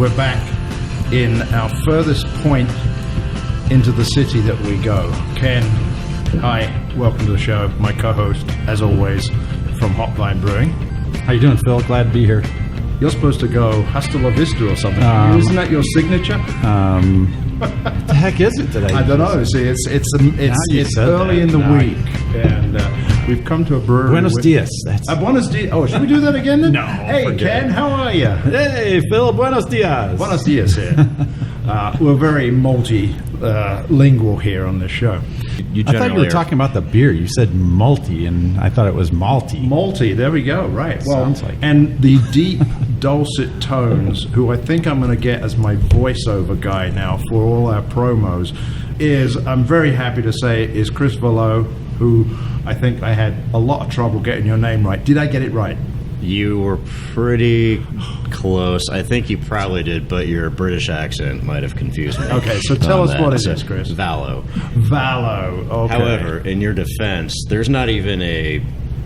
We're back in our furthest point into the city that we go. Ken, hi, welcome to the show. My co-host, as always, from Hopvine Brewing. How you doing, Phil? Glad to be here. You're supposed to go hasta la vista or something. Isn't that your signature? What the heck is it today? I don't know. See, it's early in the week, and we've come to a brewery. Buenos dias. Buenos dias. Oh, should we do that again then? No. Hey, Ken, how are you? Hey, Phil. Buenos dias. Buenos dias here. We're very multi-lingual here on this show. I thought you were talking about the beer. You said multi, and I thought it was malty. Malty, there we go, right. Well, sounds like. And the deep, dulcet tones, who I think I'm going to get as my voiceover guy now for all our promos, is, I'm very happy to say, is Chris Valleau, who I think I had a lot of trouble getting your name right. Did I get it right? You were pretty close. I think you probably did, but your British accent might have confused me. Okay, so tell us what it is, Chris. Valleau. Valleau, okay. However, in your defense, there's not even a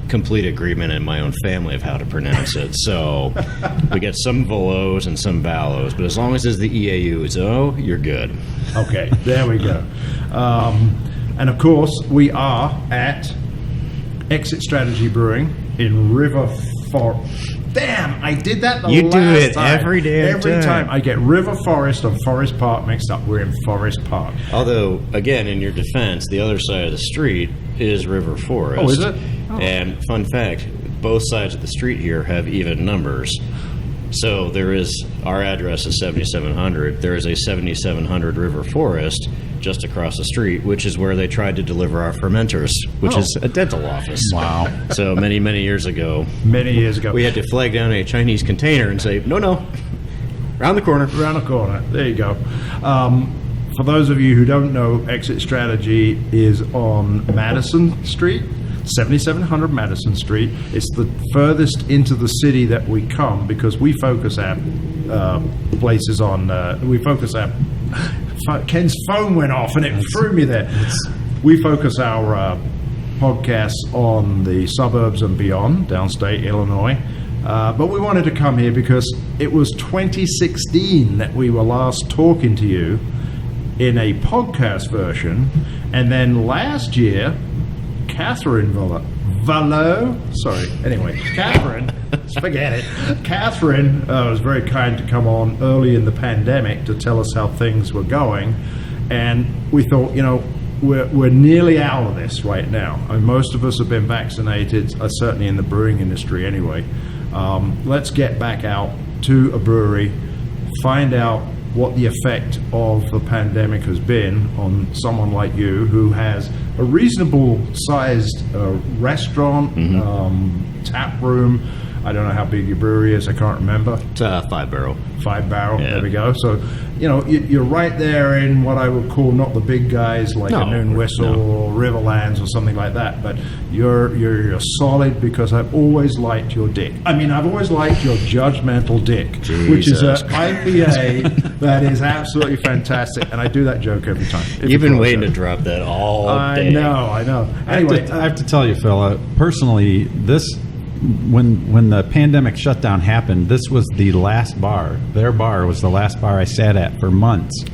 complete agreement in my own family of how to pronounce it. So we get some Valleaus and some Vallows, but as long as it's the EAU, it's you're good. Okay, there we go. And of course, we are at Exit Strategy Brewing in River Forest. Damn, I did that the last time. You do it every damn Every time. I get River Forest and Forest Park mixed up. We're in Forest Park. Although, again, in your defense, the other side of the street is River Forest. Oh, is it? Oh. And fun fact, both sides of the street here have even numbers. So there is, our address is 7700. There is a 7700 River Forest just across the street, which is where they tried to deliver our fermenters, which is a dental office. Wow. So many years ago. Many years ago. We had to flag down a Chinese container and say, no, round the corner. Around the corner. There you go. For those of you who don't know, Exit Strategy is on Madison Street, 7700 Madison Street. It's the furthest into the city that we come because we focus our places on, Ken's phone went off and it threw me there. We focus our podcasts on the suburbs and beyond, downstate Illinois. But we wanted to come here because it was 2016 that we were last talking to you in a podcast version. And then last year, Katherine Valleau, sorry, anyway, Katherine, forget it. Katherine was very kind to come on early in the pandemic to tell us how things were going. And we thought, we're nearly out of this right now. I mean, most of us have been vaccinated, certainly in the brewing industry anyway. Let's get back out to a brewery, find out what the effect of the pandemic has been on someone like you who has a reasonable sized restaurant, tap room. I don't know how big your brewery is. I can't remember. It's 5-barrel. 5-barrel. Yeah. There we go. So, you're right there in what I would call not the big guys like a Noon Whistle or Riverlands or something like that, but you're solid because I've always liked your dick. I mean, I've always liked your judgmental dick, which is an IPA that is absolutely fantastic, and I do that joke every time. You've been waiting to drop that all day. I know. Anyway, I have to tell you, Phil, personally, when the pandemic shutdown happened, this was the last bar. Their bar was the last bar I sat at for months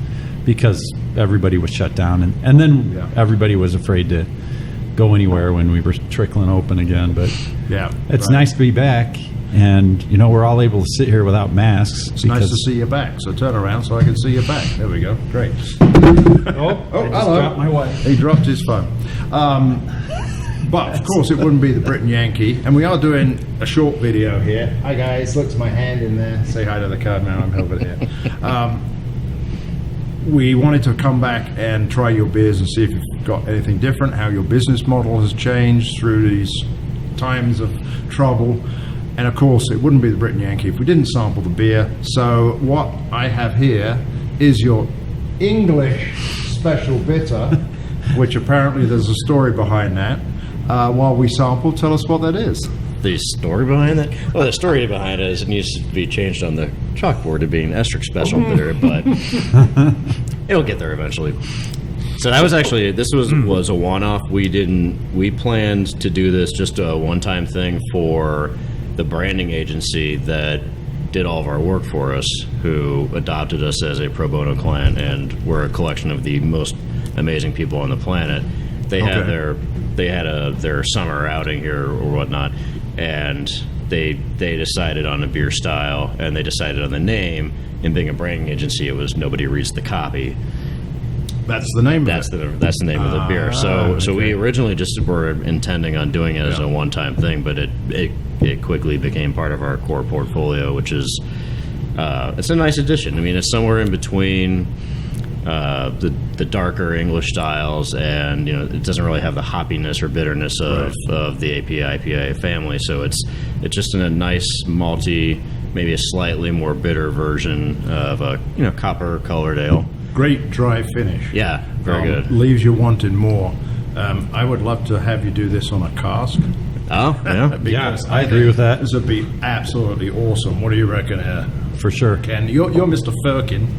because everybody was shut down. And then everybody was afraid to go anywhere when we were trickling open again. But it's nice to be back. And, we're all able to sit here without masks. It's nice to see you back. So turn around so I can see you back. There we go. Great. I just hello. dropped my wife. He dropped his phone. But, of course, it wouldn't be the Brit and Yankee. And we are doing a short video here. Hi, guys. Look to my hand in there. Say hi to the card man. I'm over there. We wanted to come back and try your beers and see if you've got anything different, how your business model has changed through these times of trouble. And, of course, it wouldn't be the Brit and Yankee if we didn't sample the beer. So what I have here is your English special bitter, which apparently there's a story behind that. While we sample, tell us what that is. The story behind that? Well, the story behind it is it needs to be changed on the chalkboard to being Estrich special bitter, but it'll get there eventually. So that was actually, this was a one-off. We planned to do this just a one-time thing for the branding agency that did all of our work for us, who adopted us as a pro bono client, and were a collection of the most amazing people on the planet. They had their summer outing here or whatnot, and they decided on a beer style, and they decided on the name. And being a branding agency, it was nobody reads the copy. That's the name. That's the name of the beer. So we originally just were intending on doing it as a one-time thing, but it quickly became part of our core portfolio, which is it's a nice addition. I mean, it's somewhere in between the darker English styles, and it doesn't really have the hoppiness or bitterness of the IPA family. So it's just in a nice malty, maybe a slightly more bitter version of a copper colored ale. Great dry finish. Yeah, very good. Leaves you wanting more. I would love to have you do this on a cask. Oh, yeah. Yeah, I agree with that. This would be absolutely awesome. What do you reckon, For sure. Ken? You're Mr. Firkin.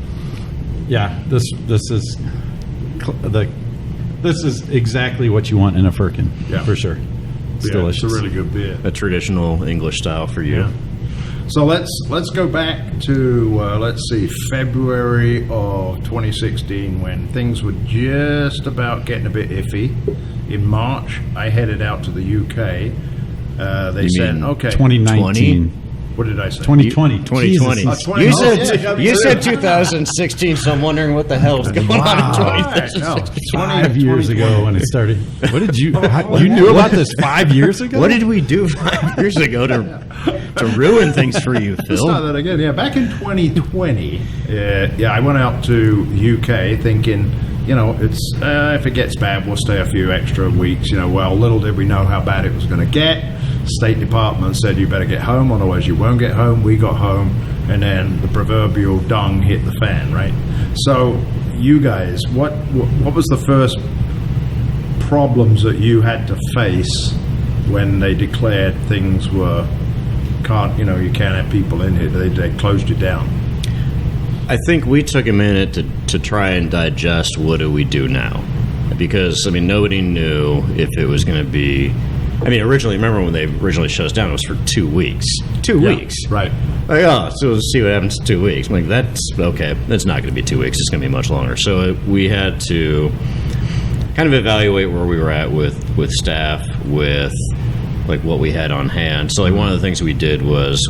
Yeah, this is exactly what you want in a firkin. Yeah. For sure. It's delicious. It's a really good beer. A traditional English style for you. Yeah. So let's go back to February of 2016, when things were just about getting a bit iffy. In March, I headed out to the UK. They said, "Okay, 2019. What did I say? 2020. 2020. Jesus. You said 2016, so I'm wondering what the hell is going on in 2016. No, 5 years ago when it started. What did you? You knew about this 5 years ago? What did we do 5 years ago to ruin things for you, Phil? Let's start that again. Yeah, back in 2020, I went out to UK thinking, it's if it gets bad, we'll stay a few extra weeks. Well, little did we know how bad it was going to get. State Department said you better get home, otherwise you won't get home. We got home, and then the proverbial dung hit the fan, right? So, you guys, what was the first problems that you had to face when they declared things were you can't have people in here? They closed you down. I think we took a minute to try and digest what do we do now, because nobody knew if it was going to be. Originally, remember when they originally shut us down, it was for 2 weeks. 2 weeks. Right. So we'll see what happens in 2 weeks. I'm like, that's okay. It's not going to be 2 weeks. It's going to be much longer. So we had to kind of evaluate where we were at with staff, with what we had on hand. So one of the things we did was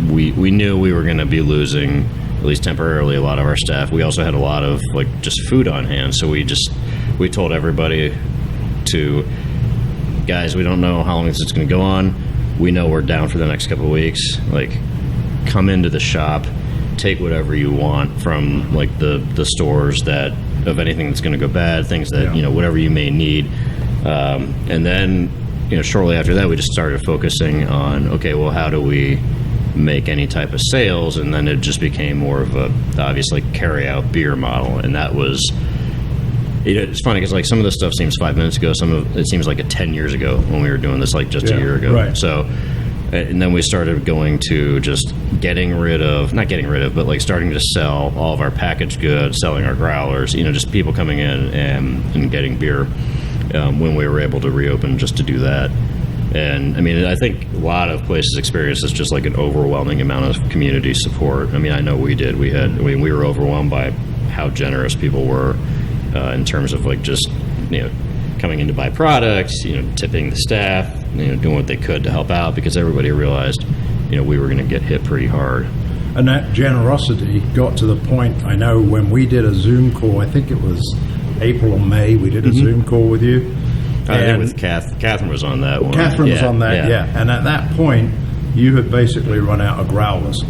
we knew we were going to be losing, at least temporarily, a lot of our staff. We also had a lot of just food on hand. So we told everybody to, guys, we don't know how long this is going to go on. We know we're down for the next couple of weeks. Come into the shop, take whatever you want from the stores that of anything that's going to go bad, things that whatever you may need, and then shortly after that we just started focusing on how do we make any type of sales, and then it just became more of a obviously carry out beer model, and that was. It's funny because some of this stuff seems 5 minutes ago. Some of it seems like 10 years ago when we were doing this, just a year ago. Right. So, and then we started going to just not getting rid of, but starting to sell all of our packaged goods, selling our growlers. Just people coming in and getting beer when we were able to reopen, just to do that. And I think a lot of places experience this just an overwhelming amount of community support. I know we did. We were overwhelmed by how generous people were. In terms of just coming in to buy products, tipping the staff, doing what they could to help out, because everybody realized we were going to get hit pretty hard. And that generosity got to the point, I know when we did a Zoom call, I think it was April or May, we did a Zoom call with you. With Katherine was on that one. Catherine was on that, yeah. And at that point, you had basically run out of growlers.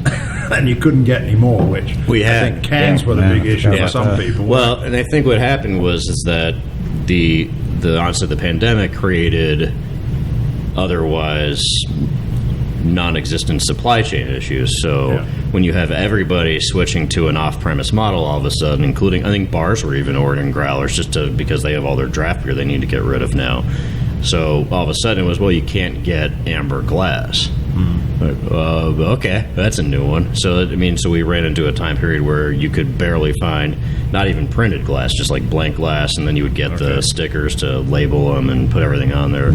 And you couldn't get any more, which I think cans were the big issue for some people. Well, and I think what happened was that the onset of the pandemic created otherwise non-existent supply chain issues. So when you have everybody switching to an off-premise model all of a sudden, including, I think bars were even ordering growlers because they have all their draft beer they need to get rid of now. So all of a sudden it was, you can't get amber glass. Okay, that's a new one. So we ran into a time period where you could barely find not even printed glass, just blank glass, and then you would get the stickers to label them and put everything on there.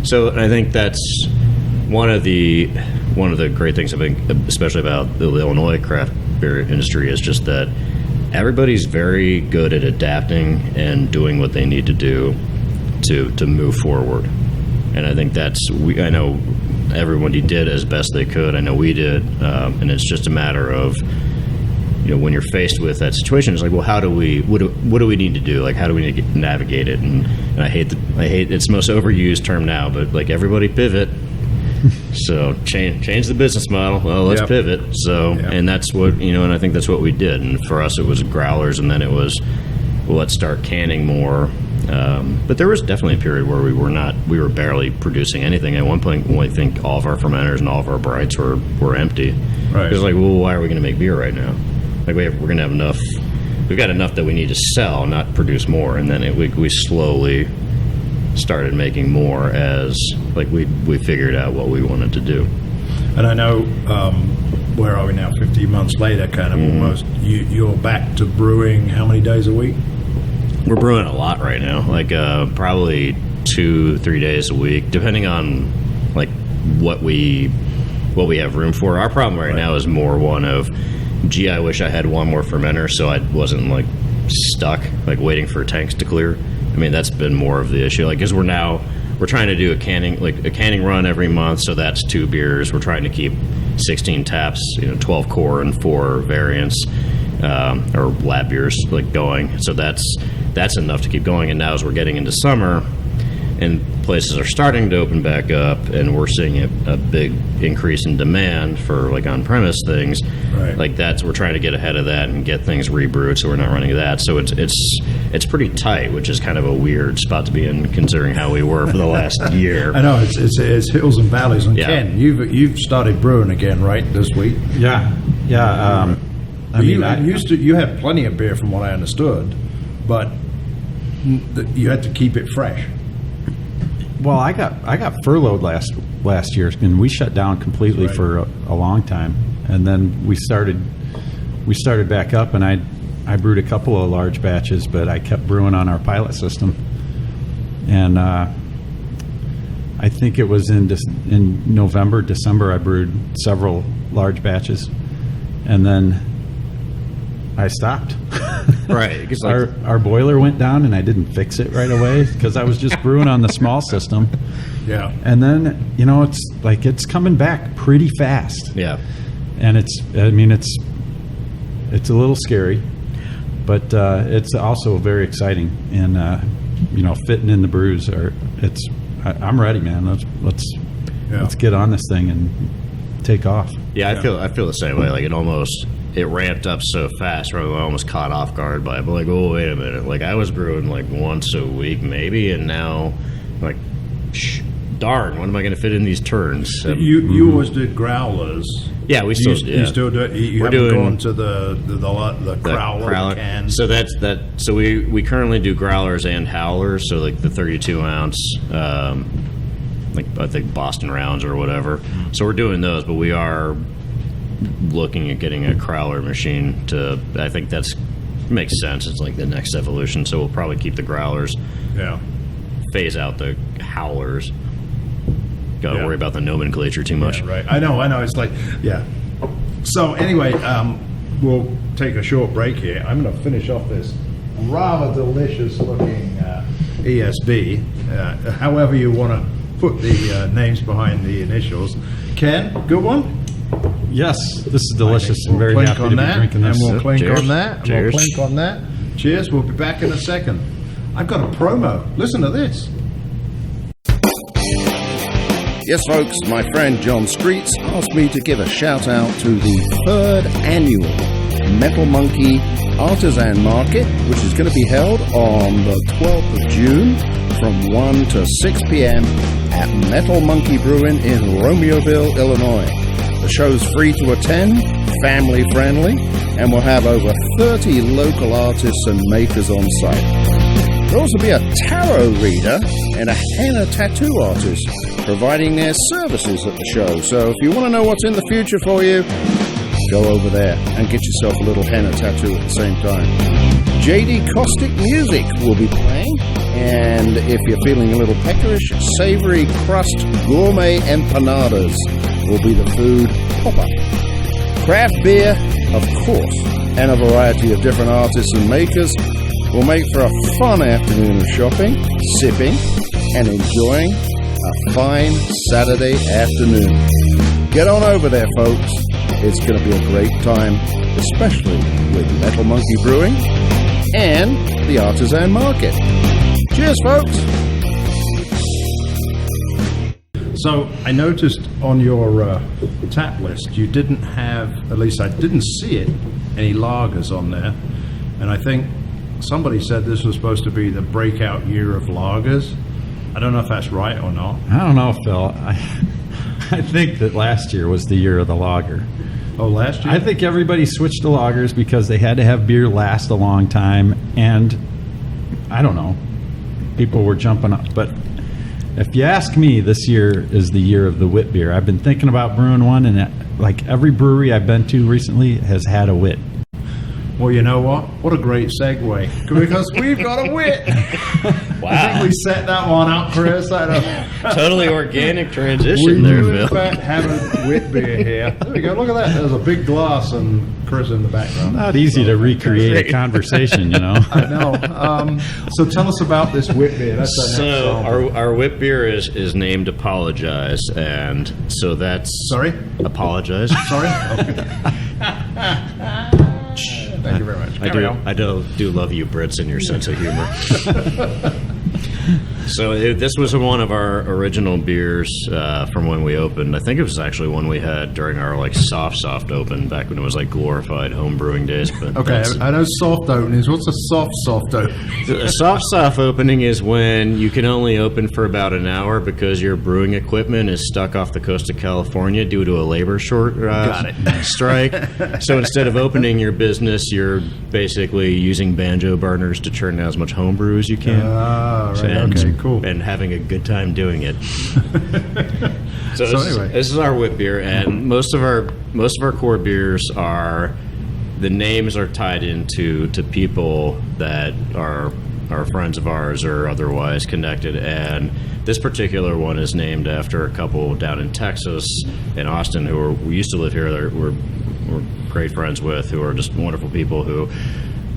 So I think that's one of the one of the great things I think, especially about the Illinois craft beer industry, is just that everybody's very good at adapting and doing what they need to do to move forward. And I think I know everybody did as best they could. I know we did, and it's just a matter of, when you're faced with that situation, it's like, well, what do we need to do? Like, how do we navigate it? And I hate it's the most overused term now, but like, everybody pivot. So change the business model. Well, let's pivot. So, and that's what, and I think that's what we did. And for us, it was growlers, and then it was, well, let's start canning more. But there was definitely a period where we were barely producing anything. At one point, I think all of our fermenters and all of our brights were empty. Right. It was like, well, why are we going to make beer right now? Like, we're going to have enough. We've got enough that we need to sell, not produce more. And then we slowly started making more as we figured out what we wanted to do. And I know, where are we now? 15 months later, kind of almost. You're back to brewing how many days a week? We're brewing a lot right now, probably 2-3 days a week, depending on what we have room for. Our problem right now is more one of, I wish I had one more fermenter so I wasn't stuck waiting for tanks to clear. I mean, that's been more of the issue. Because we're trying to do a canning run every month, so that's 2 beers. We're trying to keep 16 taps, 12 core and 4 variants, or lab beers going. So that's enough to keep going. And now as we're getting into summer and places are starting to open back up, and we're seeing a big increase in demand for on-premise things, right. We're trying to get ahead of that and get things rebrewed, so we're not running that. So it's pretty tight, which is kind of a weird spot to be in, considering how we were for the last year. I know it's hills and valleys. And Ken, you've started brewing again, right, this week? Yeah. You had plenty of beer from what I understood, but you had to keep it fresh. Well, I got furloughed last year, and we shut down completely for a long time, and then we started back up, and I brewed a couple of large batches, but I kept brewing on our pilot system, and I think it was in November, December, I brewed several large batches, and then I stopped. Right. Our boiler went down, and I didn't fix it right away because I was just brewing on the small system. Yeah. And then, it's coming back pretty fast. Yeah. And it's a little scary, but it's also very exciting. And, fitting in the brews I'm ready, man. Let's get on this thing and take off. Yeah, I feel the same way. It ramped up so fast, right? I almost caught off guard by it. But oh, wait a minute. I was brewing once a week maybe, and now darn, when am I going to fit in these turns? You always did growlers. Yeah, we still do. You still do it? You haven't gone to the growler cans? So that's that. So we currently do growlers and howlers. So the 32 ounce, I think Boston rounds or whatever. So we're doing those, but we are looking at getting a growler machine I think that's makes sense. It's the next evolution. So we'll probably keep the growlers. Yeah. Phase out the howlers. Got to worry about the nomenclature too much. Yeah, right. I know. It's So anyway, we'll take a short break here. I'm going to finish off this rather delicious looking ESB. However you want to put the names behind the initials. Ken, good one? Yes, this is delicious. I'm very happy to be drinking this. And we'll clink on that. Cheers. We'll clink on that. Cheers. We'll be back in a second. I've got a promo. Listen to this. Yes, folks, my friend John Streets asked me to give a shout out to the 3rd annual Metal Monkey Artisan Market, which is going to be held on the 12th of June from 1 to 6 p.m. at Metal Monkey Brewing in Romeoville, Illinois. The show's free to attend, family friendly, and will have over 30 local artists and makers on site. There'll also be a tarot reader and a henna tattoo artist providing their services at the show. So if you want to know what's in the future for you, go over there and get yourself a little henna tattoo at the same time. JD Caustic Music will be playing. And if you're feeling a little peckerish, savory crust gourmet empanadas will be the food pop-up. Craft beer, of course, and a variety of different artists and makers will make for a fun afternoon of shopping, sipping, and enjoying a fine Saturday afternoon. Get on over there, folks. It's going to be a great time, especially with Metal Monkey Brewing and the Artisan Market. Cheers, folks. So I noticed on your tap list you didn't have, at least I didn't see it, any lagers on there. And I think somebody said this was supposed to be the breakout year of lagers. I don't know if that's right or not. I don't know, Phil. I think that last year was the year of the lager. Oh, last year? I think everybody switched to lagers because they had to have beer last a long time, and I don't know, people were jumping up. But if you ask me, this year is the year of the wit beer. I've been thinking about brewing one, and like every brewery I've been to recently has had a wit. Well, you know what? What a great segue. Because we've got a wit. Wow. I think we set that one up, Chris. Totally organic transition We there, do, in Phil. fact, have a wit beer here. There we go. Look at that. There's a big glass and Chris in the background. Not easy to recreate a conversation, you know. I know. So tell us about this wit beer. That's our next So song. our wit beer is named Apologize, and so that's... Sorry? Apologize. Sorry? Thank you very much. I do love you, Brits, and your sense of humor. So this was one of our original beers from when we opened. I think it was actually one we had during our like soft open back when it was like glorified home brewing days. But Okay, I know soft openings. What's a soft opening? a soft opening is when you can only open for about an hour because your brewing equipment is stuck off the coast of California due to a labor strike. So instead of opening your business, you're basically using banjo burners to churn out as much home brew as you can. Right. And- Okay, cool. And having a good time doing it. So anyway. this is our wit beer, and most of our core beers are, the names are tied into people that are friends of ours or otherwise connected. And this particular one is named after a couple down in Texas, in Austin, we used to live here. We're great friends with, who are just wonderful people who.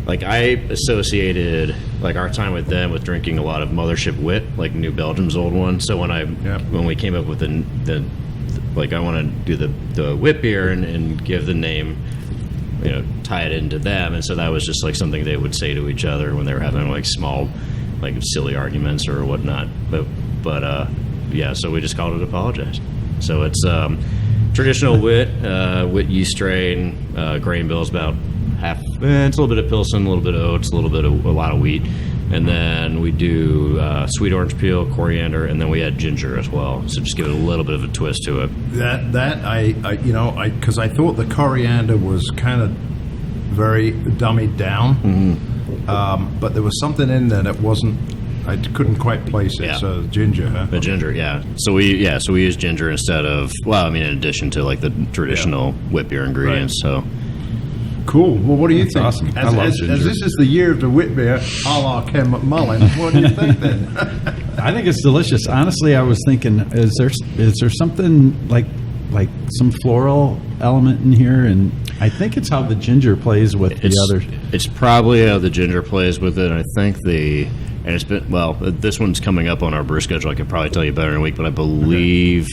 Like, I associated, like, our time with them with drinking a lot of Mothership Wit, like New Belgium's old one. So when we came up with the like, I want to do the wit beer and give the name, you know, tie it into them. And so that was just, like, something they would say to each other when they were having, like, small, like, silly arguments or whatnot. But yeah, so we just called it Apologize. So it's traditional wit yeast strain, grain bill's about half. It's a little bit of Pilsen, a little bit of oats, a lot of wheat, and then we do sweet orange peel, coriander, and then we add ginger as well. So just give it a little bit of a twist to it. Because I thought the coriander was kind of very dummied down, but there was something in there that wasn't. I couldn't quite place it. Yeah. So ginger, huh? The ginger, yeah. So we use ginger instead of, well, I mean, in addition to like the traditional wit beer ingredients. Right. So. Cool. Well, what do you think? Awesome. I love As ginger. this is the year of the wit beer, a la Ken McMullen, what do you think then? I think it's delicious. Honestly, I was thinking, is there something like some floral element in here? And I think it's how the ginger plays with the other. It's probably how the ginger plays with it. I think and it's been, well, this one's coming up on our brew schedule. I could probably tell you better in a week, but I believe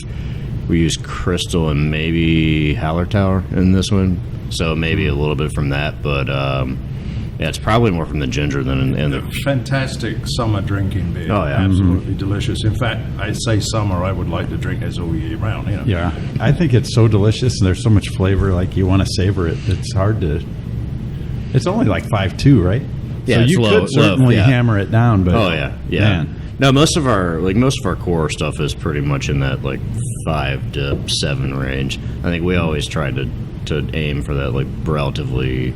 we use Crystal and maybe Hallertauer in this one. So maybe a little bit from that, but yeah, it's probably more from the ginger than in the... Fantastic summer drinking beer. Oh, yeah. Absolutely delicious. In fact, I'd say summer, I would like to drink this all year round. You know? Yeah, I think it's so delicious, and there's so much flavor. Like, you want to savor it. It's hard to. It's only like 5.2, right? Yeah, so it's you low, could certainly yeah. hammer it down, but Oh yeah. man. No, most of our core stuff is pretty much in that like 5 to 7 range. I think we always try to aim for that like relatively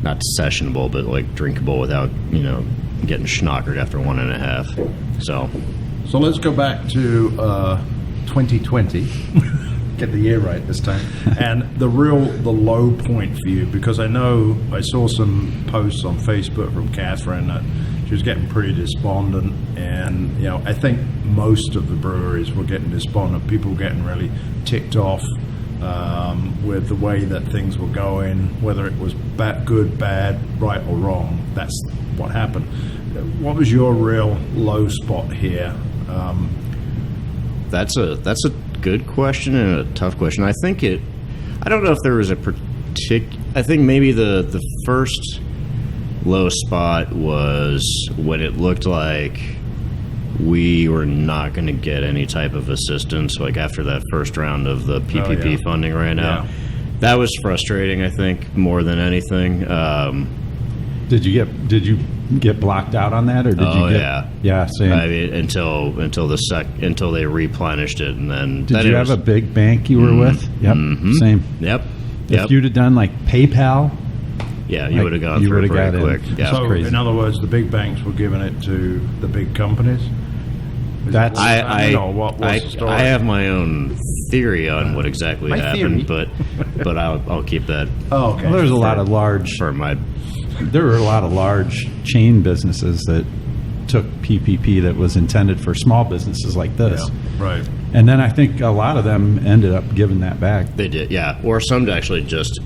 not sessionable but like drinkable without getting schnockered after 1.5. So let's go back to 2020. get the year right this time. And the low point for you, because I know I saw some posts on Facebook from Katherine that she was getting pretty despondent, and I think most of the breweries were getting despondent. People getting really ticked off with the way that things were going, whether it was good, bad, right or wrong. That's what happened. What was your real low spot here? That's a good question and a tough question. I don't know if there was a I think maybe the first low spot was when it looked like we were not going to get any type of assistance, like after that first round of the PPP funding ran out. Yeah. That was frustrating, I think, more than anything. Did you get blocked out on that, or did you get? Yeah, same. I mean, until they replenished it, and then did you have a big bank you were with? Yep, same. Yep. If you'd have done like PayPal, you would have gone through pretty quick. Yeah. So, crazy. In other words, the big banks were giving it to the big companies. I have my own theory on what exactly happened, but I'll keep that. Oh, okay. Well, there's a lot of large. There were a lot of large chain businesses that took PPP that was intended for small businesses like this. Yeah, right. And then I think a lot of them ended up giving that back. They did, yeah. Or some actually just,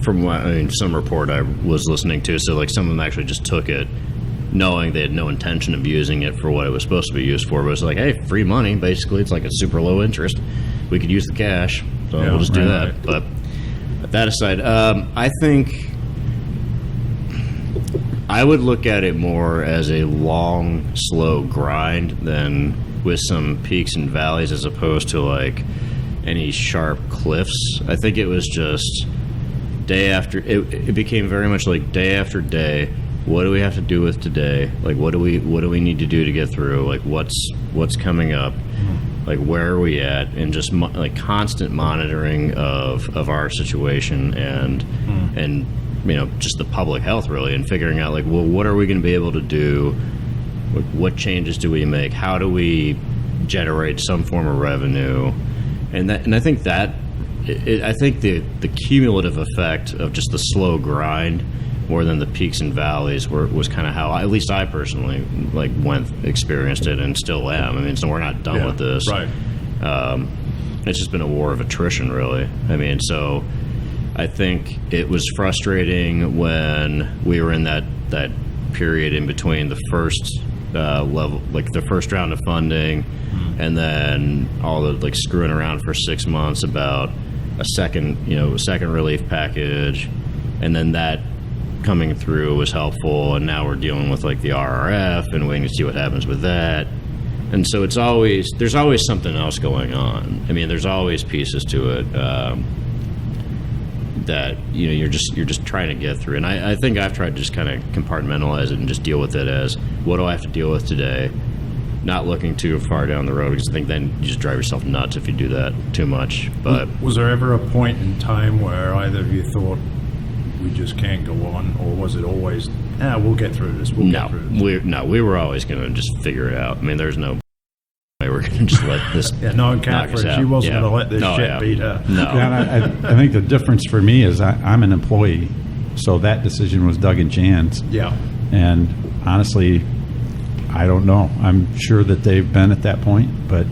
some report I was listening to, so like some of them actually just took it knowing they had no intention of using it for what it was supposed to be used for. But it's like, hey, free money, basically. It's like a super low interest. We could use the cash, so we'll just do that. Right. But that aside, I think I would look at it more as a long, slow grind than with some peaks and valleys, as opposed to like any sharp cliffs. I think it was just day after. It became very much like day after day. What do we have to do with today? Like, what do we need to do to get through? Like, what's coming up? Like, where are we at? And just like constant monitoring of our situation and just the public health really, and figuring out like, well, what are we going to be able to do? What changes do we make? How do we generate some form of revenue? And I think that I think the cumulative effect of just the slow grind more than the peaks and valleys was kind of how at least I personally experienced it, and still am. I mean, so we're not done with this. Right. It's just been a war of attrition, really. I mean, so I think it was frustrating when we were in that period in between the first level, like the first round of funding, and then all the like screwing around for 6 months about a second relief package, and then that coming through was helpful, and now we're dealing with like the RRF and waiting to see what happens with that. And so there's always something else going on. I mean, there's always pieces to it that you're just trying to get through. And I think I've tried to just kind of compartmentalize it and just deal with it as, what do I have to deal with today? Not looking too far down the road, because I think then you just drive yourself nuts if you do that too much. But was there ever a point in time where either of you thought we just can't go on, or was it always, we'll get through this? We were always going to just figure it out. I mean, there's no way we're going to just let this. Knowing Katherine, she wasn't going to let this shit beat her. No. And I think the difference for me is I'm an employee, so that decision was Doug and Jan's. Yeah. And honestly, I don't know. I'm sure that they've been at that point, but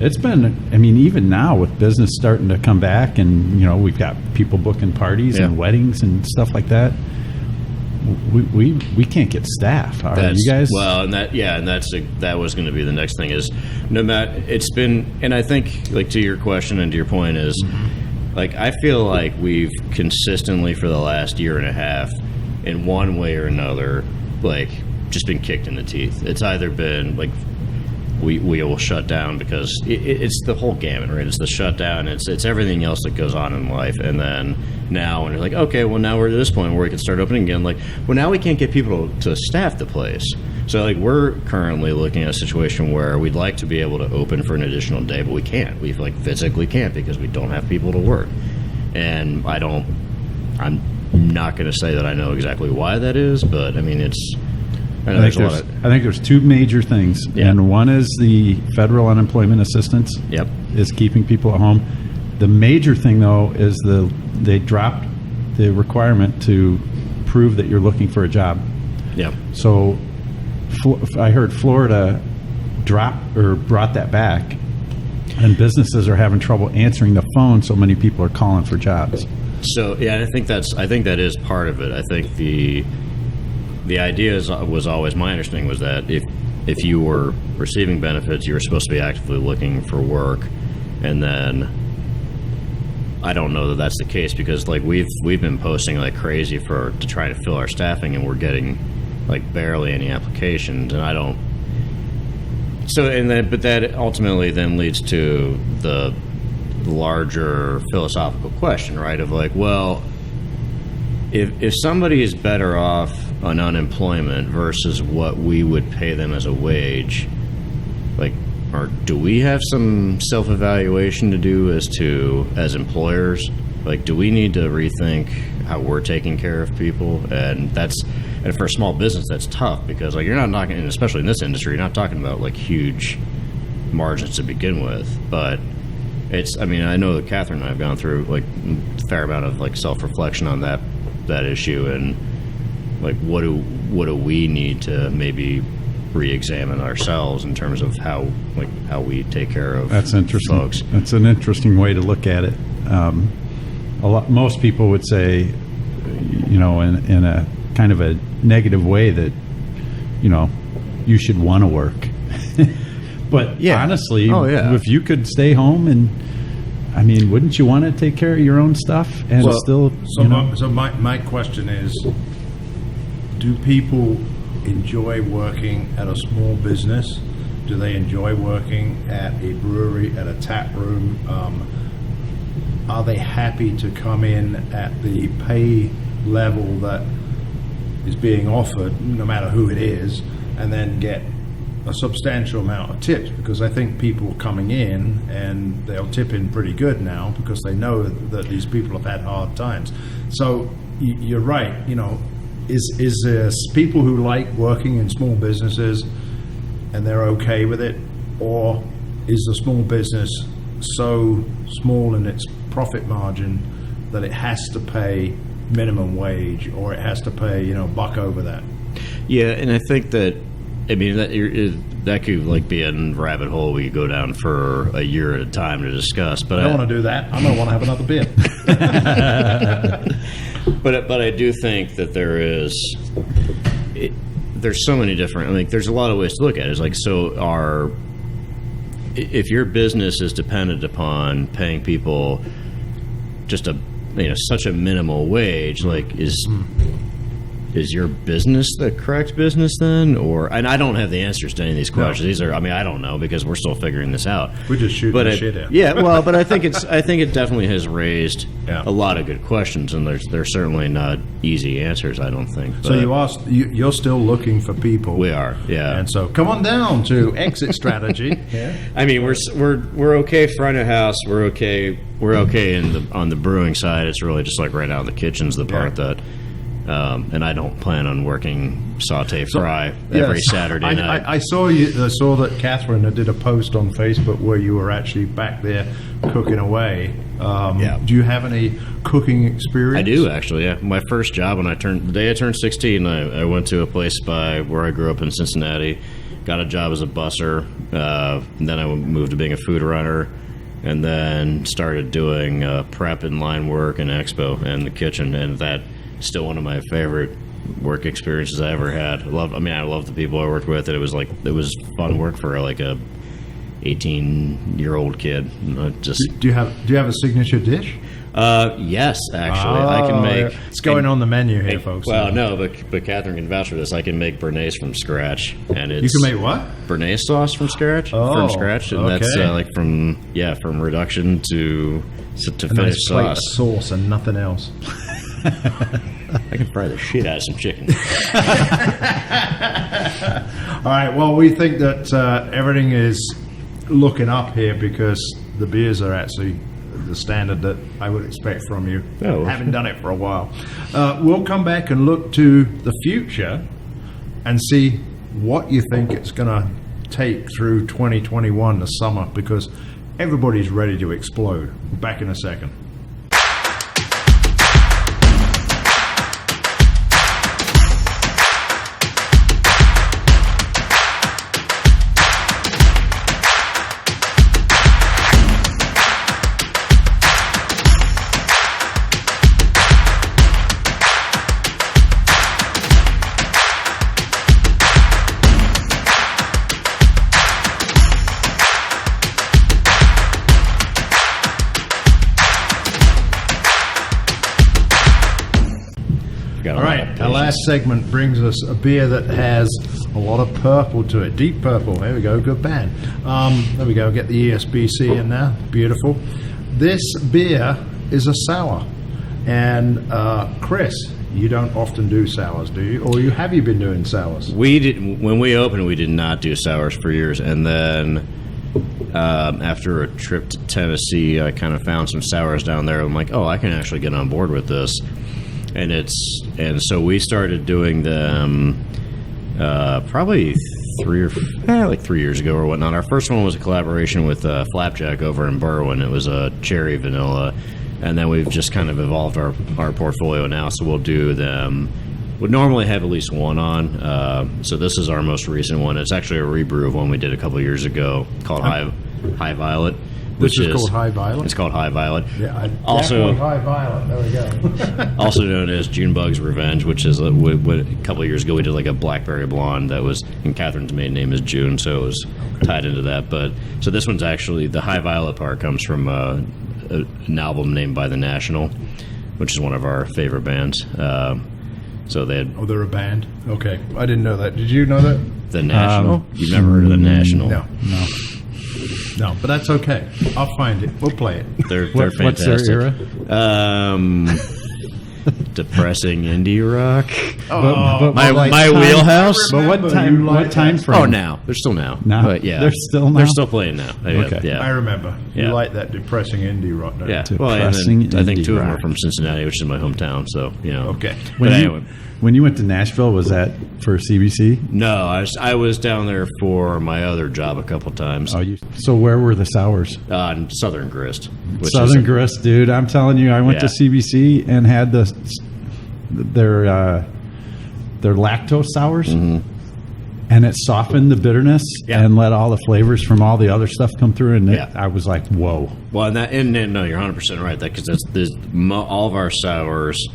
it's been, I mean, even now with business starting to come back, and we've got people booking parties and weddings and stuff like that, we can't get staff. You guys? Well, and that was going to be the next thing, is no matter, it's been, and I think like to your question and to your point is, like, I feel like we've consistently for the last year and a half, in one way or another, like just been kicked in the teeth. It's either been like we will shut down, because it's the whole gamut, right? It's the shutdown, it's everything else that goes on in life, and then now when you're like, okay, well now we're at this point where we can start opening again, like, well now we can't get people to staff the place. So like we're currently looking at a situation where we'd like to be able to open for an additional day, but we can't. We like physically can't, because we don't have people to work. And I'm not going to say that I know exactly why that is, but I mean I think there's two major things, and one is the federal unemployment assistance. Yep. is keeping people at home. The major thing, though, is they dropped the requirement to prove that you're looking for a job. Yeah. So I heard Florida brought that back, and businesses are having trouble answering the phone. So many people are calling for jobs. So yeah, I think that is part of it. I think the idea was always, my understanding was that if you were receiving benefits, you were supposed to be actively looking for work, and then I don't know that that's the case, because like we've been posting like crazy to try to fill our staffing, and we're getting like barely any applications, and I don't. So but that ultimately then leads to the larger philosophical question, right? Of like, well, if somebody is better off on unemployment versus what we would pay them as a wage, like, or do we have some self-evaluation to do as employers? Like, do we need to rethink how we're taking care of people? And for a small business, that's tough, because like you're not talking, and especially in this industry, you're not talking about like huge margins to begin with. But I mean, I know that Katherine and I have gone through like a fair amount of like self-reflection on that issue, and like what do we need to maybe re-examine ourselves in terms of how we take care of folks. That's an interesting way to look at it. Most people would say, you know, in a kind of a negative way, that, you know, you should want to work. But yeah, honestly, if you could stay home, and I mean, wouldn't you want to take care of your own stuff and still? So my question is, do people enjoy working at a small business? Do they enjoy working at a brewery, at a tap room? Are they happy to come in at the pay level that is being offered, no matter who it is, and then get a substantial amount of tips? Because I think people coming in, and they'll tip in pretty good now, because they know that these people have had hard times. So you're right, you know, is there people who like working in small businesses and they're okay with it, or is the small business so small in its profit margin that it has to pay minimum wage, or it has to pay, you know, buck over that? Yeah, and I think that, I mean, that could like be a rabbit hole we could go down for a year at a time to discuss. But I don't want to do that. I'm going to want to have another beer. But I do think that there's so many different, like there's a lot of ways to look at it. It's like, so if your business is dependent upon paying people just such a minimal wage, like is your business the correct business then? And I don't have the answers to any of these questions. No. These are, I mean, I don't know, because we're still figuring this out. We're just shooting the shit out. Yeah, well, but I think it definitely has raised a lot of good questions, and there's certainly not easy answers, I don't think. So you're still looking for people. We are, yeah. And so come on down to Exit Strategy. Yeah. I mean, we're okay front of house. We're okay on the brewing side. It's really just like right out in the kitchen's the part that. And I don't plan on working saute fry every Saturday night. I saw that Katherine did a post on Facebook where you were actually back there cooking away. Do you have any cooking experience? I do, actually. Yeah, my first job the day I turned 16, I went to a place by where I grew up in Cincinnati, got a job as a busser. Then I moved to being a food runner, and then started doing prep and line work and expo and the kitchen, and that. Still one of my favorite work experiences I ever had. I love the people I worked with, and it was fun work for like a 18-year-old kid. Do you have a signature dish? Yes, actually, I can make. It's going on the menu here, folks. Well, no, but Katherine can vouch for this. I can make béarnaise from scratch, and you can make what? Béarnaise sauce from scratch. And that's like from reduction to finished sauce. Of sauce and nothing else. I can fry the shit out of some chicken. All right. Well, we think that everything is looking up here, because the beers are actually the standard that I would expect from you. Oh. Haven't done it for a while. We'll come back and look to the future and see what you think it's going to take through 2021, the summer, because everybody's ready to explode. Back in a second. All right, our last segment brings us a beer that has a lot of purple to it. Deep purple. There we go. Good band. There we go. Get the ESBC in there. Beautiful. This beer is a sour. And Chris, you don't often do sours, do you? Or have you been doing sours? We did. When we opened, we did not do sours for years. And then after a trip to Tennessee, I kind of found some sours down there. I'm like, oh, I can actually get on board with this. And so we started doing them probably 3 years ago or whatnot. Our first one was a collaboration with Flapjack over in Berwyn. It was a cherry vanilla, and then we've just kind of evolved our portfolio now. So we'll do them. We'd normally have at least one on. So this is our most recent one. It's actually a rebrew of one we did a couple of years ago called High Violet. Which is called High Violet? It's called High Violet. Yeah, also High Violet. There we go. Also known as Junebug's Revenge, which is a couple of years ago we did like a Blackberry Blonde that was, and Katherine's maiden name is June, so it was tied into that. But so this one's actually, the High Violet part comes from an album named by The National, which is one of our favorite bands. So they had... Oh, they're a band? Okay. I didn't know that. Did you know that? The National? You've never heard of The National? No, but that's okay. I'll find it. We'll play it. They're fantastic. What's their era? Depressing indie rock. But my wheelhouse. But what time frame? Oh, now. They're still now. But yeah. They're still now? They're still playing now. Okay. Yeah. I remember. You Yeah. like that depressing indie rock, don't you? Yeah. Well, and then I think indie two of them rock. are from Cincinnati, which is my hometown. So, Okay. But anyway. When you went to Nashville, was that for CBC? No, I was down there for my other job a couple times. So where were the sours? In Southern Grist. Southern Grist, dude. I'm telling you, I went to CBC and had their lactose sours, and it softened the bitterness and let all the flavors from all the other stuff come through. And I was like, whoa. Well, and no, you're 100% right. Because all of our sours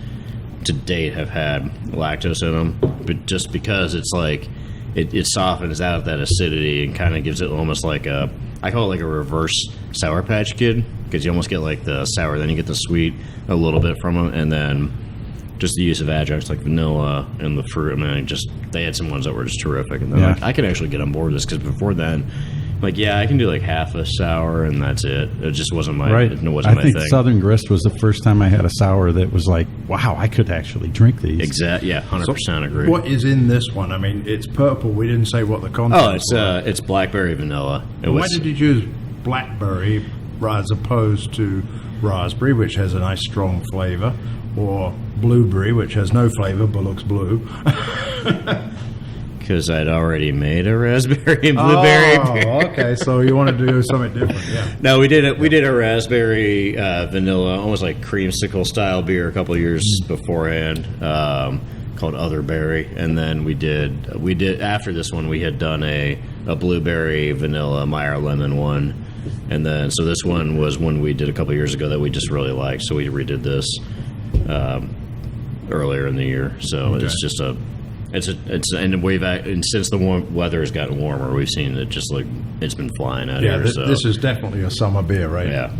to date have had lactose in them, but just because it's like it softens out that acidity and kind of gives it almost like I call it like a reverse Sour Patch Kid, because you almost get like the sour, then you get the sweet a little bit from them, and then just the use of adjuncts like vanilla and the fruit. I mean, they had some ones that were just terrific, and then like, I could actually get on board with this, because before then, like, I can do like half a sour and that's it. It just wasn't my right. It wasn't I think my thing. Southern Grist was the first time I had a sour that was like, wow, I could actually drink these. Exactly. Yeah, 100% agree. What is in this one? I mean, it's purple. We didn't say what the content. It's blackberry vanilla. Why did you choose blackberry as opposed to raspberry, which has a nice strong flavor, or blueberry, which has no flavor but looks blue? Because I'd already made a raspberry and blueberry beer. Okay. So you want to do something different, yeah. No, we did a raspberry vanilla, almost like creamsicle style beer a couple of years beforehand, called Otherberry, and then we did after this one we had done a blueberry vanilla Meyer lemon one, and then so this one was one we did a couple of years ago that we just really liked, so we redid this earlier in the year. So it's just and since the weather has gotten warmer, we've seen it just like it's been flying out here. This is definitely a summer beer, right? Yeah,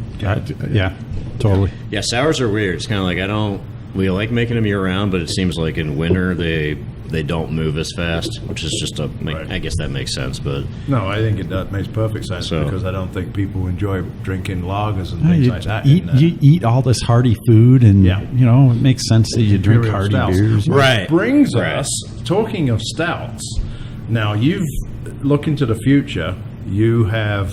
totally. Yeah, sours are weird. It's kind of like we like making them year round, but it seems like in winter they don't move as fast, which is just I guess that makes sense. But no, I think it makes perfect sense, because I don't think people enjoy drinking lagers and things like that. You eat all this hearty food, and it makes sense that you drink Imperial hearty stouts. beers. Which brings us, talking of stouts, now you've looked into the future. You have,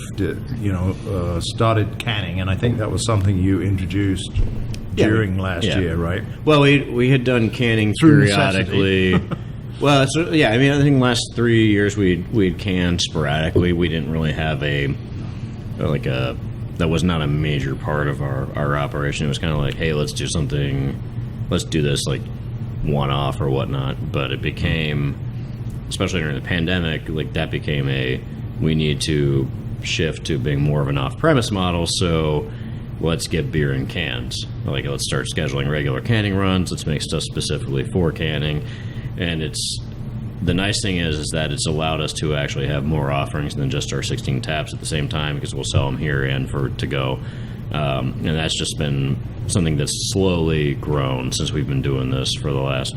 started canning, and I think that was something you introduced during last year, right? Well, we had done canning periodically. Well, I mean, I think last 3 years we'd canned sporadically. We didn't really have a that was not a major part of our operation. It was kind of like, hey, let's do this like one-off or whatnot. But it became, especially during the pandemic, like that became we need to shift to being more of an off-premise model. So let's get beer in cans. Like, let's start scheduling regular canning runs. Let's make stuff specifically for canning. And the nice thing is that it's allowed us to actually have more offerings than just our 16 taps at the same time, because we'll sell them here and to go. And that's just been something that's slowly grown since we've been doing this for the last,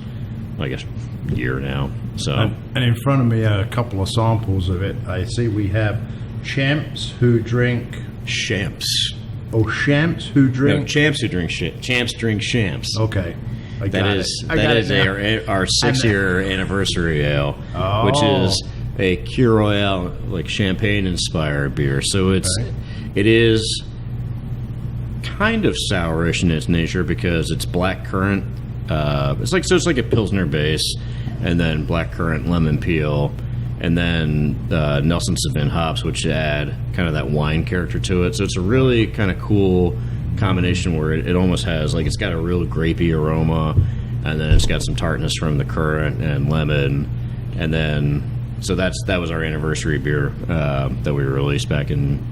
I guess, year now. So, and in front of me are a couple of samples of it. I see we have champs who drink Champs. Oh, champs who drink. No, champs who drink champs drink champs. Okay. That is our 6-year anniversary ale, which is a Kir Royale, like champagne inspired beer. So it is kind of sourish in its nature because it's blackcurrant. It's like a Pilsner base, and then blackcurrant, lemon peel, and then Nelson Sauvin hops, which add kind of that wine character to it. So it's a really kind of cool combination where it almost has, like, it's got a real grapey aroma, and then it's got some tartness from the currant and lemon, and then so that was our anniversary beer that we released back in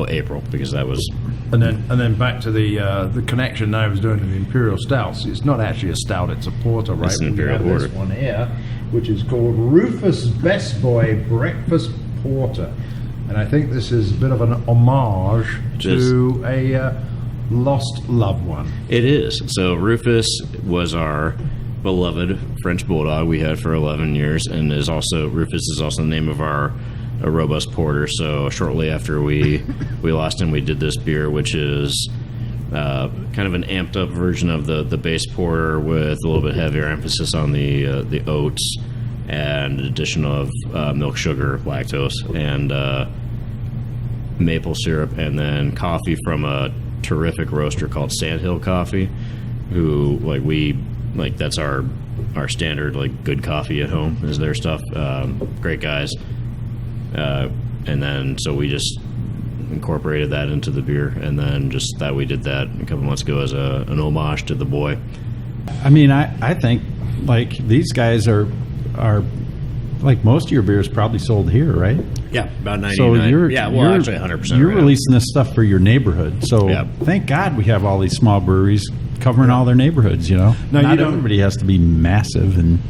April, because that was. And then back to the connection I was doing to the Imperial Stouts. It's not actually a stout; it's a porter, right? It's an Imperial Porter. This one here, which is called Rufus Best Boy Breakfast Porter, and I think this is a bit of an homage to a lost loved one. It is. So Rufus was our beloved French bulldog we had for 11 years, and Rufus is also the name of our robust porter. So shortly after we lost him, we did this beer, which is kind of an amped up version of the base porter with a little bit heavier emphasis on the oats and addition of milk, sugar, lactose, and maple syrup, and then coffee from a terrific roaster called Sandhill Coffee, who that's our standard, like, good coffee at home is their stuff. Great guys. And then so we just incorporated that into the beer, and then just that we did that a couple months ago as an homage to the boy. I mean, I think, like, these guys are like, most of your beer is probably sold here, right? Yeah, about 99. So you're actually 100%. You're right releasing this stuff for your neighborhood. So thank God we have all these small breweries covering all their neighborhoods. Not everybody has to be massive. And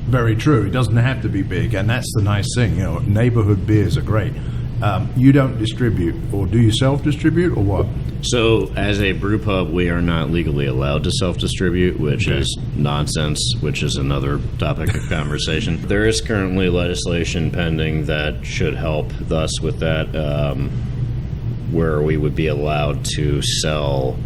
very true. It doesn't have to be big, and that's the nice thing. Neighborhood beers are great. You don't distribute, or do you self-distribute, or what? So, as a brew pub, we are not legally allowed to self-distribute, which is nonsense, which is another topic of conversation. There is currently legislation pending that should help us with that, where we would be allowed to sell,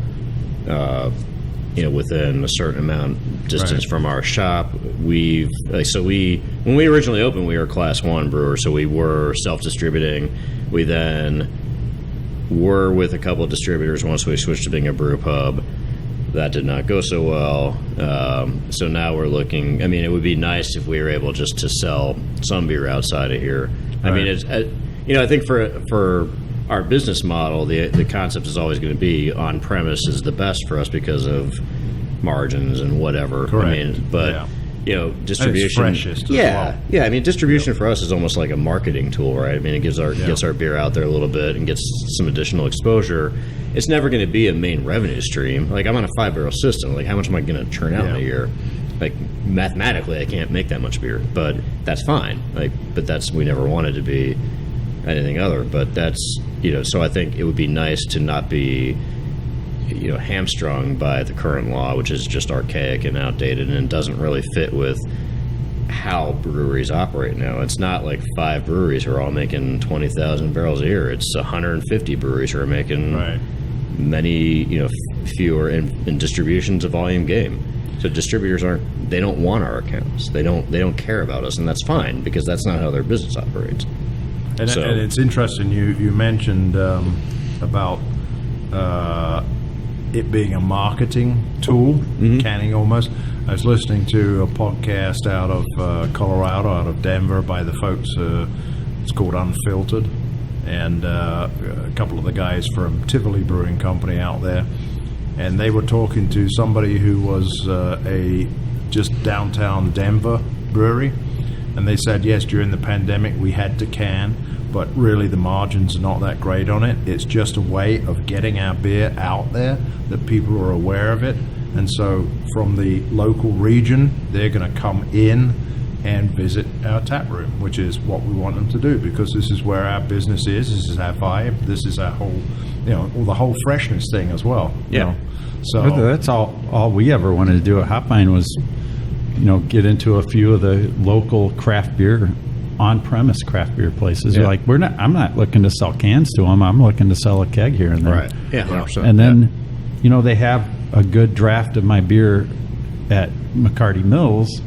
within a certain amount distance from our shop. When we originally opened, we were a Class 1 brewer, so we were self-distributing. We then were with a couple of distributors once we switched to being a brew pub. That did not go so well. So now we're looking. I mean, it would be nice if we were able just to sell some beer outside of here. Right. I mean, it's I think for our business model, the concept is always going to be on premise is the best for us because of margins and whatever. Correct. I mean, but distribution. It's freshest. As well. I mean, distribution for us is almost like a marketing tool, right? I mean, it gets our beer out there a little bit and gets some additional exposure. It's never going to be a main revenue stream. Like, I'm on a 5-barrel system. Like, how much am I going to churn out in a year? Like, mathematically, I can't make that much beer, but that's fine. Like, but we never wanted to be anything other. But that's so I think it would be nice to not be hamstrung by the current law, which is just archaic and outdated, and doesn't really fit with how breweries operate now. It's not like 5 breweries who are all making 20,000 barrels a year. It's 150 breweries who are making many, fewer, and distribution's a volume game. So distributors they don't want our accounts. They don't care about us, and that's fine because that's not how their business operates. And it's interesting you mentioned about it being a marketing tool, canning almost. I was listening to a podcast out of Colorado, out of Denver, by the folks. It's called Unfiltered, and a couple of the guys from Tivoli Brewing Company out there, and they were talking to somebody who was a just downtown Denver brewery, and they said, yes, during the pandemic we had to can, but really the margins are not that great on it. It's just a way of getting our beer out there that people are aware of it. And so from the local region, they're going to come in and visit our tap room, which is what we want them to do, because this is where our business is. This is our vibe. This is our whole, the whole freshness thing as well. Yeah. So that's all we ever wanted to do at Hopvine was, get into a few of the local craft beer, on-premise craft beer places. Yeah. Like I'm not looking to sell cans to them. I'm looking to sell a keg here and there. Right. Yeah. 100%. And then, they have a good draft of my beer at McCarty Mills,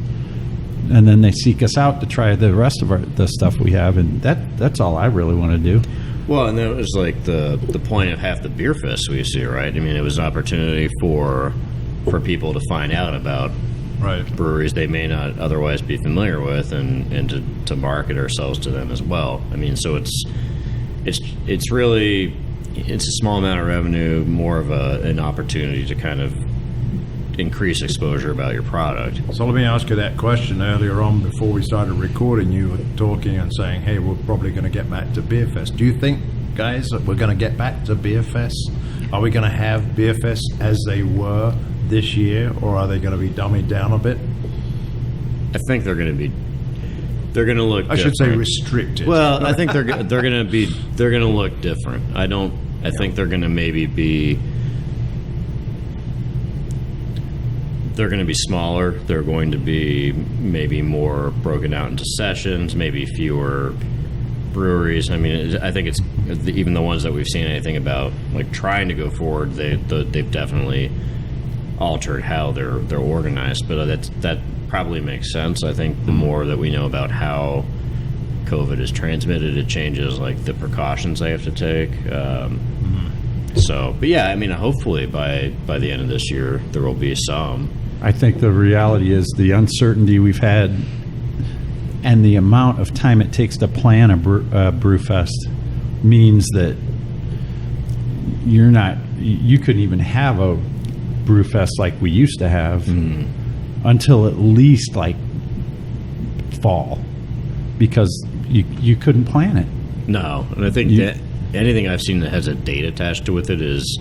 and then they seek us out to try the rest of the stuff we have, and that's all I really want to do. Well, and that was like the point of half the beer fest we see, right? I mean, it was an opportunity for people to find out about breweries they may not otherwise be familiar with, and to market ourselves to them as well. I mean, so it's really a small amount of revenue, more of an opportunity to kind of increase exposure about your product. let me ask you that question. Earlier on, before we started recording, you were talking and saying, hey, we're probably going to get back to Beer Fest. Do you think, guys, that we're going to get back to Beer Fest? Are we going to have Beer Fest as they were this year, or are they going to be dummied down a bit? I think they're going to look different. I should say restricted. Well, I think they're going to look different. I think they're going to they're going to be smaller. They're going to be maybe more broken out into sessions, maybe fewer breweries. I mean, I think it's even the ones that we've seen anything about like trying to go forward. They've definitely altered how they're organized, but that probably makes sense. I think the more that we know about how COVID is transmitted, it changes like the precautions they have to take. So, but yeah, I mean, hopefully by the end of this year there will be some. I think the reality is the uncertainty we've had and the amount of time it takes to plan a brew fest means that you couldn't even have a brew fest like we used to have until at least like fall, because you couldn't plan it. No, and I think that anything I've seen that has a date attached to with it is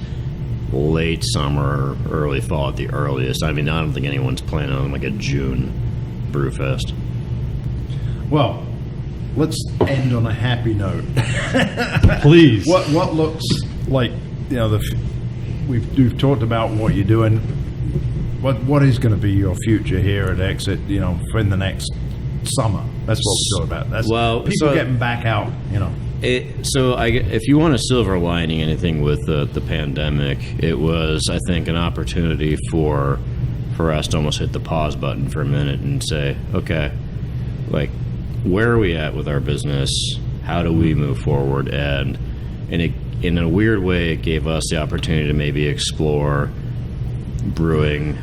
late summer, early fall at the earliest. I mean, I don't think anyone's planning on like a June brew fest. Well, let's end on a happy note. Please. What looks like, we've talked about what you're doing. What is going to be your future here at Exit, for in the next summer? That's what we're talking about. That's people getting back out, if you want a silver lining anything with the pandemic, it was, I think, an opportunity for us to almost hit the pause button for a minute and say, okay, like, where are we at with our business? How do we move forward? And in a weird way, it gave us the opportunity to maybe explore brewing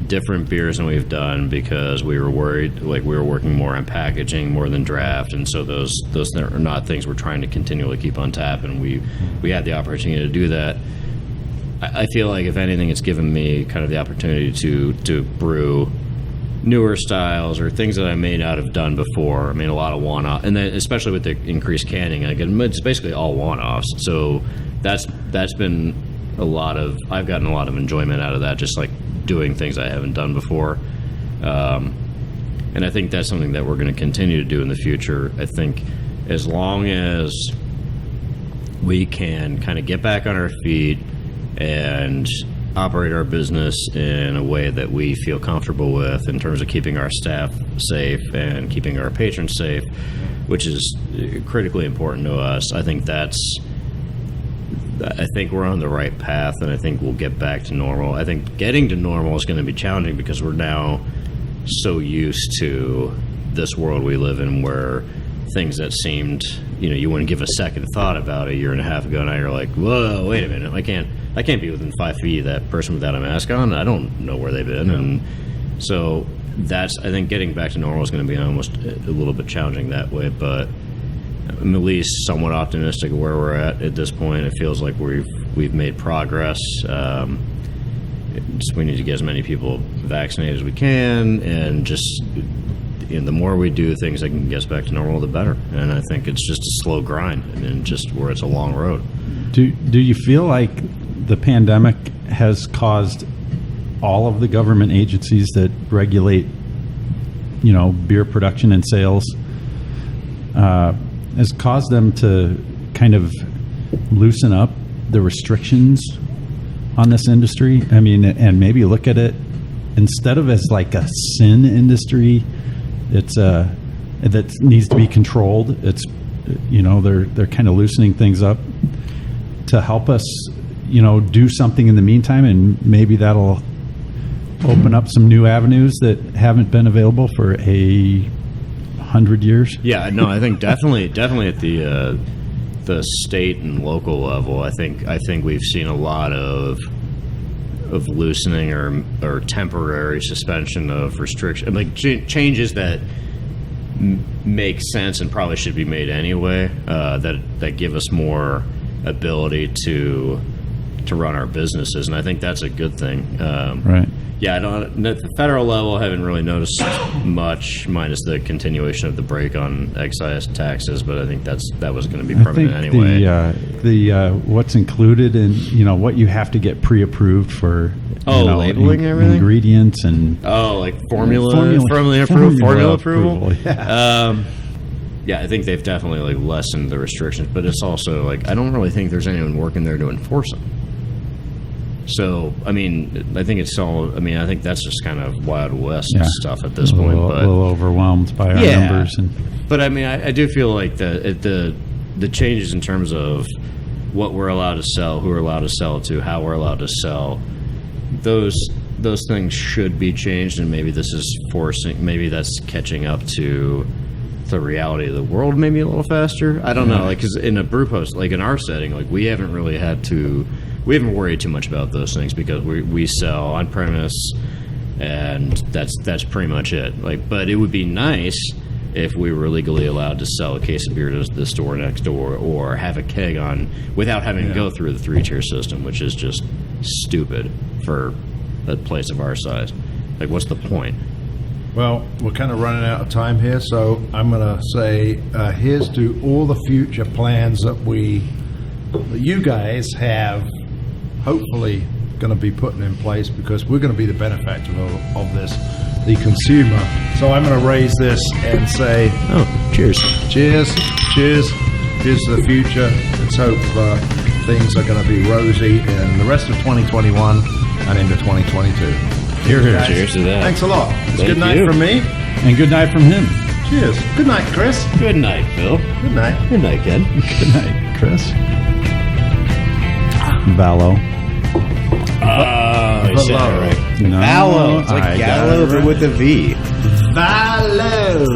different beers than we've done, because we were worried, like we were working more on packaging more than draft, and so those are not things we're trying to continually keep on tap, and we had the opportunity to do that. I feel like if anything, it's given me kind of the opportunity to brew newer styles or things that I may not have done before. I mean, a lot of one-off, and then especially with the increased canning, it's basically all one-offs. So that's been I've gotten a lot of enjoyment out of that, just like doing things I haven't done before. And I think that's something that we're going to continue to do in the future. I think as long as we can kind of get back on our feet and operate our business in a way that we feel comfortable with in terms of keeping our staff safe and keeping our patrons safe, which is critically important to us, I think we're on the right path, and I think we'll get back to normal. I think getting to normal is going to be challenging because we're now so used to this world we live in, where things that seemed, you wouldn't give a second thought about a year and a half ago, now you're like, whoa, wait a minute, I can't be within 5 feet of that person without a mask on. I don't know where they've been. And so I think getting back to normal is going to be almost a little bit challenging that way, but I'm at least somewhat optimistic of where we're at this point. It feels like we've made progress. We need to get as many people vaccinated as we can, and just the more we do things that can get us back to normal, the better. And I think it's just a slow grind, and just where it's a long road. Do you feel like the pandemic has caused all of the government agencies that regulate, beer production and sales, has caused them to kind of loosen up the restrictions on this industry? I mean, and maybe look at it instead of as like a sin industry, it's that needs to be controlled. It's they're kind of loosening things up to help us do something in the meantime, and maybe that'll open up some new avenues that haven't been available for 100 years. Yeah, no, I think definitely at the state and local level, I think we've seen a lot of loosening or temporary suspension of restriction, like changes that make sense and probably should be made anyway. That give us more ability to run our businesses, and I think that's a good thing. Right. Yeah, at the federal level, I haven't really noticed much, minus the continuation of the break on excise taxes. But I think that was going to be permanent anyway. The what's included in what you have to get pre-approved for. Labeling everything, ingredients, and like formula approval. Yeah. Yeah, I think they've definitely lessened the restrictions, but it's also I don't really think there's anyone working there to enforce them. So, I mean, I think it's all. I mean, I think that's just kind of Wild West stuff at this point. But a little overwhelmed by our numbers. But I mean, I do feel like the changes in terms of what we're allowed to sell, who we're allowed to sell to, how we're allowed to sell, those things should be changed, and maybe this is maybe that's catching up to the reality of the world maybe a little faster. I don't know, because in a brew post, in our setting, we haven't really we haven't worried too much about those things because we sell on premise, and that's pretty much it. But it would be nice if we were legally allowed to sell a case of beer to the store next door, or have a keg on without having to go through the 3-tier system, which is just stupid for a place of our size. What's the point? Well, we're kind of running out of time here, so I'm going to say here's to all the future plans that you guys have hopefully going to be putting in place, because we're going to be the benefactor of this, the consumer. So I'm going to raise this and say, cheers. Cheers. Cheers. Here's to the future. Let's hope things are going to be rosy in the rest of 2021 and into 2022. Here, here. Cheers to that. Thanks a lot. It's good night from me. And good night from him. Cheers. Good night, Chris. Good night, Phil. Good night. Good night, Ken. Good night, Chris. Vallow. You said it right. No, Vallow. It's like Gallo, but with a V. Vallow.